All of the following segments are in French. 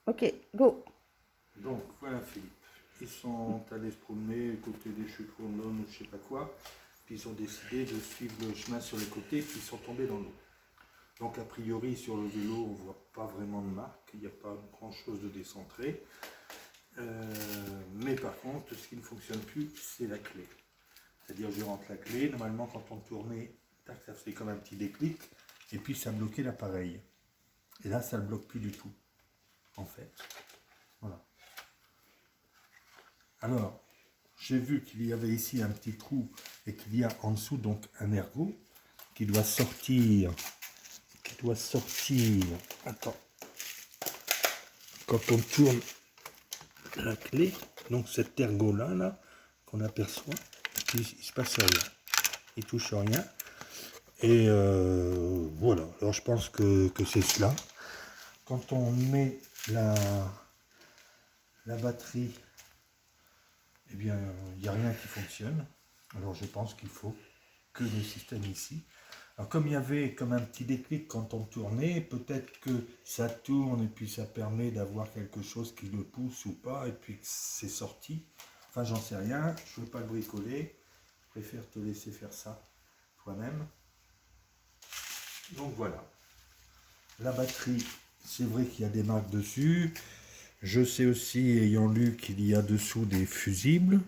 Ok, go. Donc voilà Philippe, ils sont allés se promener côté des chutes Cournonne ou je sais pas quoi, puis ils ont décidé de suivre le chemin sur les côtés, puis ils sont tombés dans l'eau. Donc a priori sur le vélo on voit pas vraiment de marque, il n'y a pas grand chose de décentré. Mais par contre ce qui ne fonctionne plus c'est la clé. C'est-à-dire je rentre la clé, normalement quand on tournait, tac, ça faisait comme un petit déclic, et puis ça bloquait l'appareil. Et là ça ne le bloque plus du tout, en fait. Voilà. Alors, j'ai vu qu'il y avait ici un petit trou et qu'il y a en dessous donc un ergot qui doit sortir. Attends. Quand on tourne la clé, donc cet ergot-là, là, qu'on aperçoit, il ne se passe rien. Il touche rien. Et voilà. Alors je pense que c'est cela. Quand on met la batterie, eh bien, il n'y a rien qui fonctionne. Alors je pense qu'il faut que le système ici. Alors comme il y avait comme un petit déclic quand on tournait, peut-être que ça tourne et puis ça permet d'avoir quelque chose qui le pousse ou pas, et puis que c'est sorti. Enfin j'en sais rien, je ne veux pas le bricoler, je préfère te laisser faire ça toi-même. Donc voilà. La batterie, c'est vrai qu'il y a des marques dessus. Je sais aussi, ayant lu, qu'il y a dessous des fusibles.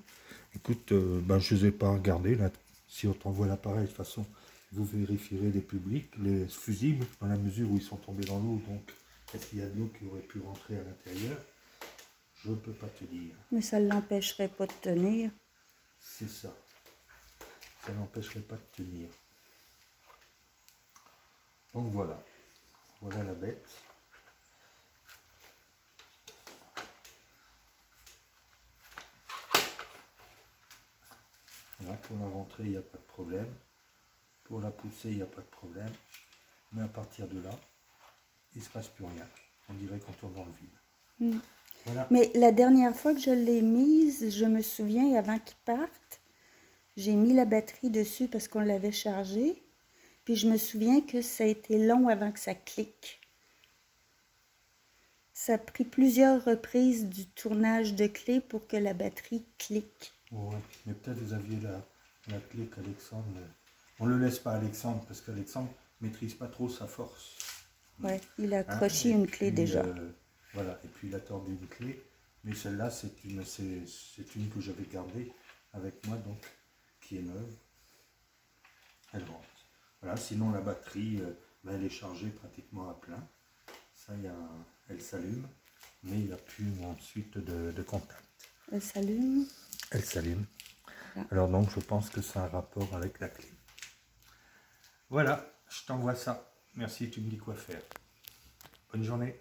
Écoute, je ne les ai pas regardés. Là, si on t'envoie l'appareil, de toute façon, vous vérifierez les publics, les fusibles, dans la mesure où ils sont tombés dans l'eau. Donc, est-ce qu'il y a de l'eau qui aurait pu rentrer à l'intérieur? Je ne peux pas te dire. Mais ça ne l'empêcherait pas de tenir. C'est ça. Ça n'empêcherait pas de tenir. Donc voilà. Voilà la bête. Là, pour la rentrée, il n'y a pas de problème. Pour la pousser, il n'y a pas de problème. Mais à partir de là, il ne se passe plus rien. On dirait qu'on tourne dans le vide. Voilà. Mais la dernière fois que je l'ai mise, je me souviens, avant qu'il parte, j'ai mis la batterie dessus parce qu'on l'avait chargée. Puis je me souviens que ça a été long avant que ça clique. Ça a pris plusieurs reprises du tournage de clé pour que la batterie clique. Ouais, mais peut-être vous aviez la clé qu'Alexandre... On ne le laisse pas à Alexandre parce qu'Alexandre ne maîtrise pas trop sa force. Ouais, il a Hein, accroché et une clé puis, déjà. voilà, et puis il a tordu une clé. Mais celle-là, c'est une que j'avais gardée avec moi, donc, qui est neuve. Elle rentre. Voilà, sinon la batterie, elle est chargée pratiquement à plein. Ça, elle s'allume, mais il n'y a plus ensuite de contact. Elle s'allume. Elle s'allume. Voilà. Alors donc, je pense que ça a un rapport avec la clé. Voilà, je t'envoie ça. Merci, tu me dis quoi faire. Bonne journée.